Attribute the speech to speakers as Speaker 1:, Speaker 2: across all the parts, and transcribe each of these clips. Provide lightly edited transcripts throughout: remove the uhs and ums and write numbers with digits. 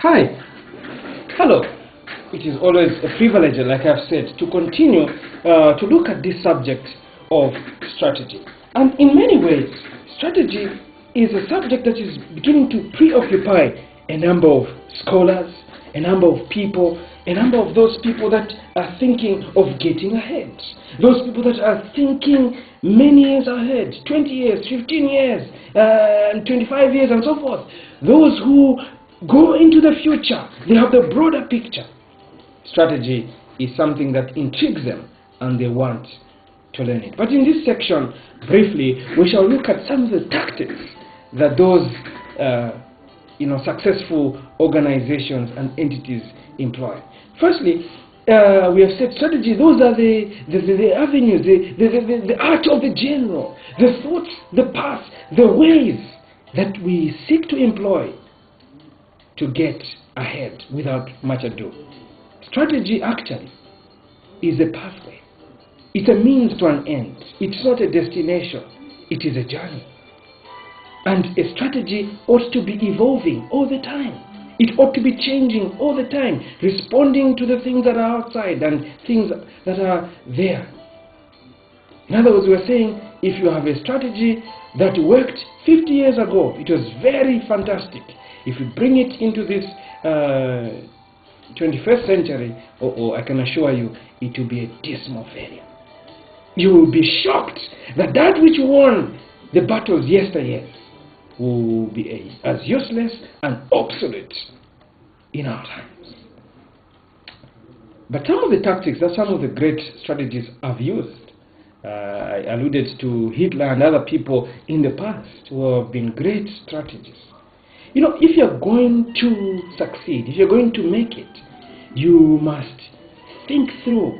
Speaker 1: Hi. Hello. It is always a privilege, like I've said, to continue to look at this subject of strategy. And in many ways, strategy is a subject that is beginning to preoccupy a number of scholars, a number of people, a number of those people that are thinking of getting ahead. Those people that are thinking many years ahead, 20 years, 15 years, 25 years, and so forth. Those who go into the future, they have the broader picture. Strategy is something that intrigues them and they want to learn it. But in this section, briefly, we shall look at some of the tactics that those successful organizations and entities employ. Firstly, we have said strategy, those are the avenues, the art of the general, the thoughts, the paths, the ways that we seek to employ to get ahead without much ado. Strategy actually is a pathway. It's a means to an end. It's not a destination. It is a journey. And a strategy ought to be evolving all the time. It ought to be changing all the time, responding to the things that are outside and things that are there. In other words, we're saying if you have a strategy that worked 50 years ago, it was very fantastic. If you bring it into this 21st century, I can assure you, it will be a dismal failure. You will be shocked that that which won the battles yesteryears will be as useless and obsolete in our times. But some of the tactics that some of the great strategists have used, I alluded to Hitler and other people in the past who have been great strategists. You know, if you're going to succeed, if you're going to make it, you must think through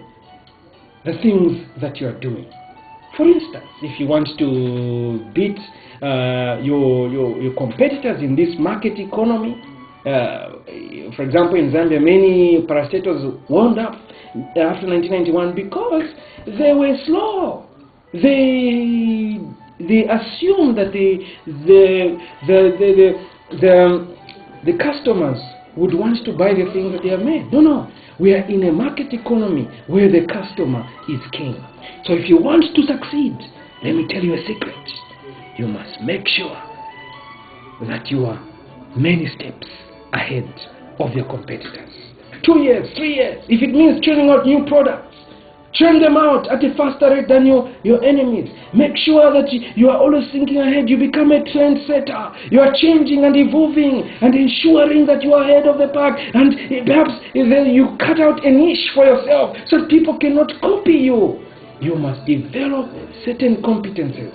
Speaker 1: the things that you're doing. For instance, if you want to beat your competitors in this market economy, for example, in Zambia, many parastatals wound up after 1991 because they were slow. They assumed that the customers would want to buy the things that they have made. No. We are in a market economy where the customer is king. So if you want to succeed, let me tell you a secret. You must make sure that you are many steps ahead of your competitors. 2 years, 3 years. If it means churning out new products, churn them out at a faster rate than your enemies. Make sure that you are always thinking ahead. You become a trendsetter. You are changing and evolving and ensuring that you are ahead of the pack. And perhaps you cut out a niche for yourself so that people cannot copy you. You must develop certain competences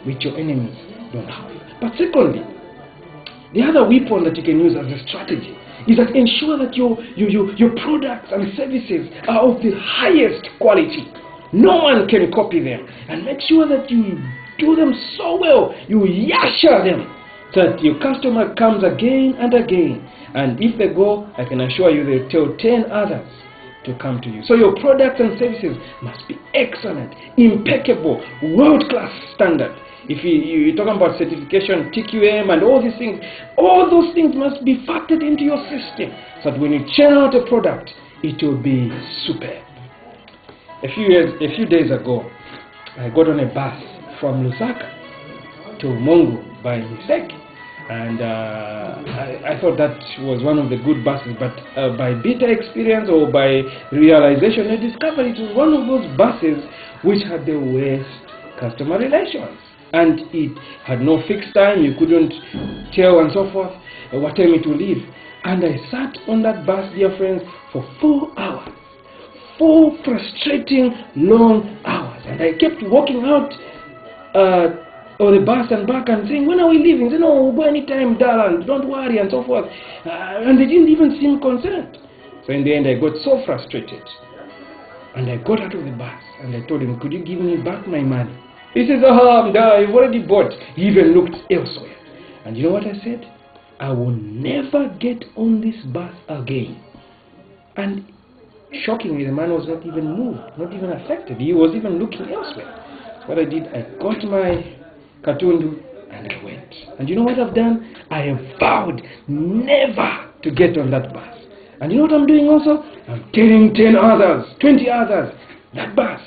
Speaker 1: which your enemies don't have. But secondly, the other weapon that you can use as a strategy is that ensure that your products and services are of the highest quality. No one can copy them. And make sure that you do them so well, you yasher them, so that your customer comes again and again. And if they go, I can assure you they'll tell 10 others to come to you. So your products and services must be excellent, impeccable, world-class standard. If you're talking about certification, TQM, and all these things, all those things must be factored into your system so that when you churn out a product, it will be superb. A few days ago, I got on a bus from Lusaka to Mungu by mistake, and I thought that was one of the good buses, but by bitter experience or by realization, I discovered it was one of those buses which had the worst customer relations. And it had no fixed time, you couldn't tell and so forth what time it would leave. And I sat on that bus, dear friends, for 4 hours. 4 frustrating long hours. And I kept walking out of the bus and back and saying, when are we leaving? They said, no, we'll go anytime, darling, don't worry, and so forth. And they didn't even seem concerned. So in the end, I got so frustrated. And I got out of the bus and I told him, could you give me back my money? He says, oh, no, you've already bought. He even looked elsewhere. And you know what I said? I will never get on this bus again. And shockingly, the man was not even moved, not even affected. He was even looking elsewhere. So what I did, I got my cartoon And I went. And you know what I've done? I have vowed never to get on that bus. And you know what I'm doing also? I'm telling 10 others, 20 others, that bus,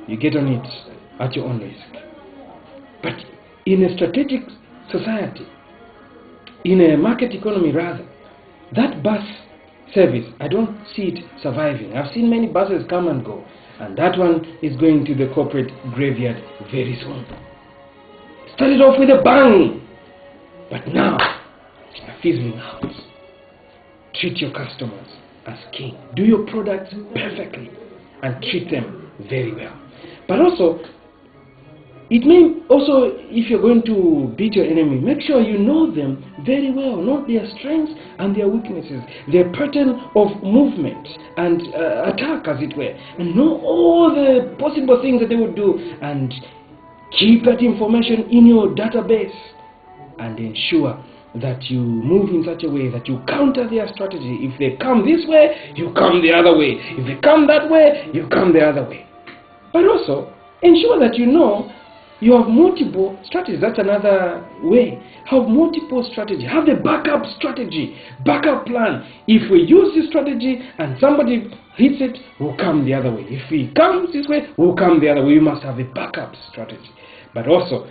Speaker 1: you get on it at your own risk. But in a strategic society, in a market economy rather, that bus service, I don't see it surviving. I've seen many buses come and go, and that one is going to the corporate graveyard very soon. Started off with a bang, but now it's fizzling out. Treat your customers as king. Do your products perfectly and treat them very well. But also, it may also, if you're going to beat your enemy, make sure you know them very well, know their strengths and their weaknesses, their pattern of movement and attack, as it were, and know all the possible things that they would do, and keep that information in your database and ensure that you move in such a way that you counter their strategy. If they come this way, you come the other way. If they come that way, you come the other way. But also, ensure that you know you have multiple strategies. That's another way. Have multiple strategies. Have a backup strategy, backup plan. If we use this strategy and somebody hits it, we'll come the other way. If he comes this way, we'll come the other way. You must have a backup strategy. But also,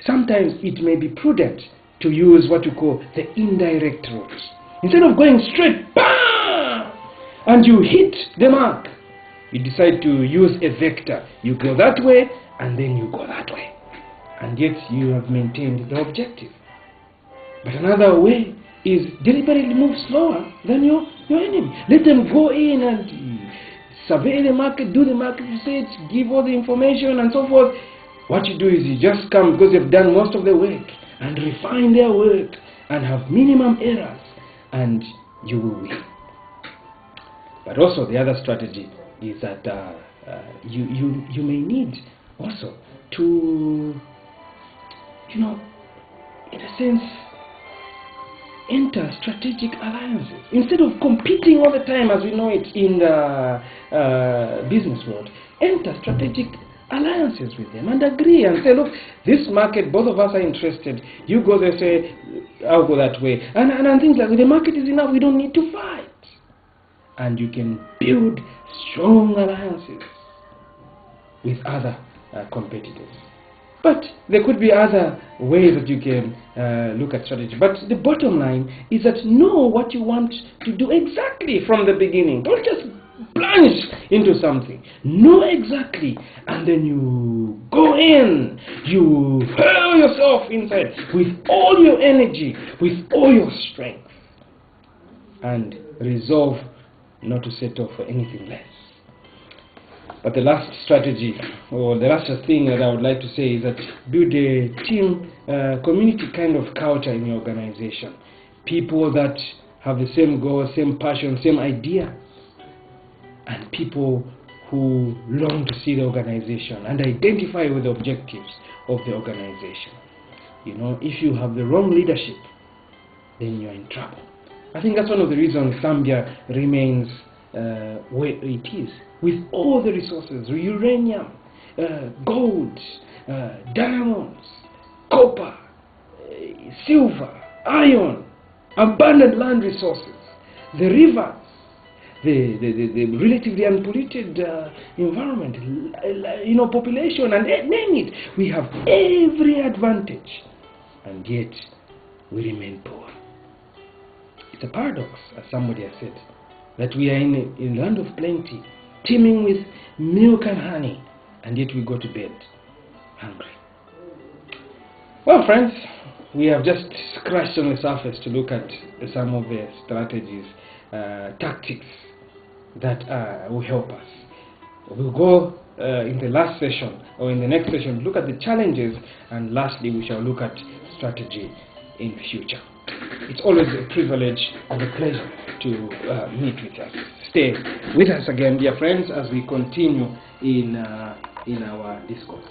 Speaker 1: sometimes it may be prudent to use what you call the indirect route. Instead of going straight, bam, and you hit the mark, you decide to use a vector. You go that way, and then you go that way. And yet you have maintained the objective. But another way is deliberately move slower than your enemy. Let them go in and survey the market, do the market research, give all the information and so forth. What you do is you just come because you've done most of the work and refine their work and have minimum errors, and you will win. But also the other strategy is that you may need also to, in a sense, enter strategic alliances. Instead of competing all the time as we know it in the business world, enter strategic alliances with them and agree and say, look, this market, both of us are interested. You go there, say, I'll go that way. And things like that. The market is enough, we don't need to fight. And you can build strong alliances with other competitors. But there could be other ways that you can look at strategy. But the bottom line is that know what you want to do exactly from the beginning. Don't just plunge into something. Know exactly, and then you go in. You hurl yourself inside with all your energy, with all your strength, and resolve not to settle for anything less. But the last strategy, or the last thing that I would like to say, is that build a team, community kind of culture in your organization. People that have the same goal, same passion, same idea, and people who long to see the organization and identify with the objectives of the organization. If you have the wrong leadership, then you're in trouble. I think that's one of the reasons Zambia remains where it is, with all the resources, uranium, gold, diamonds, copper, silver, iron, abundant land resources, the rivers, the relatively unpolluted environment, population, and name it. We have every advantage, and yet we remain poor. It's a paradox, as somebody has said, that we are in a land of plenty, teeming with milk and honey, and yet we go to bed hungry. Well, friends, we have just scratched on the surface to look at some of the strategies, tactics that will help us. We'll go in the last session, or in the next session, look at the challenges, and lastly we shall look at strategy in future. It's always a privilege and a pleasure to meet with us. Stay with us again, dear friends, as we continue in our discourse.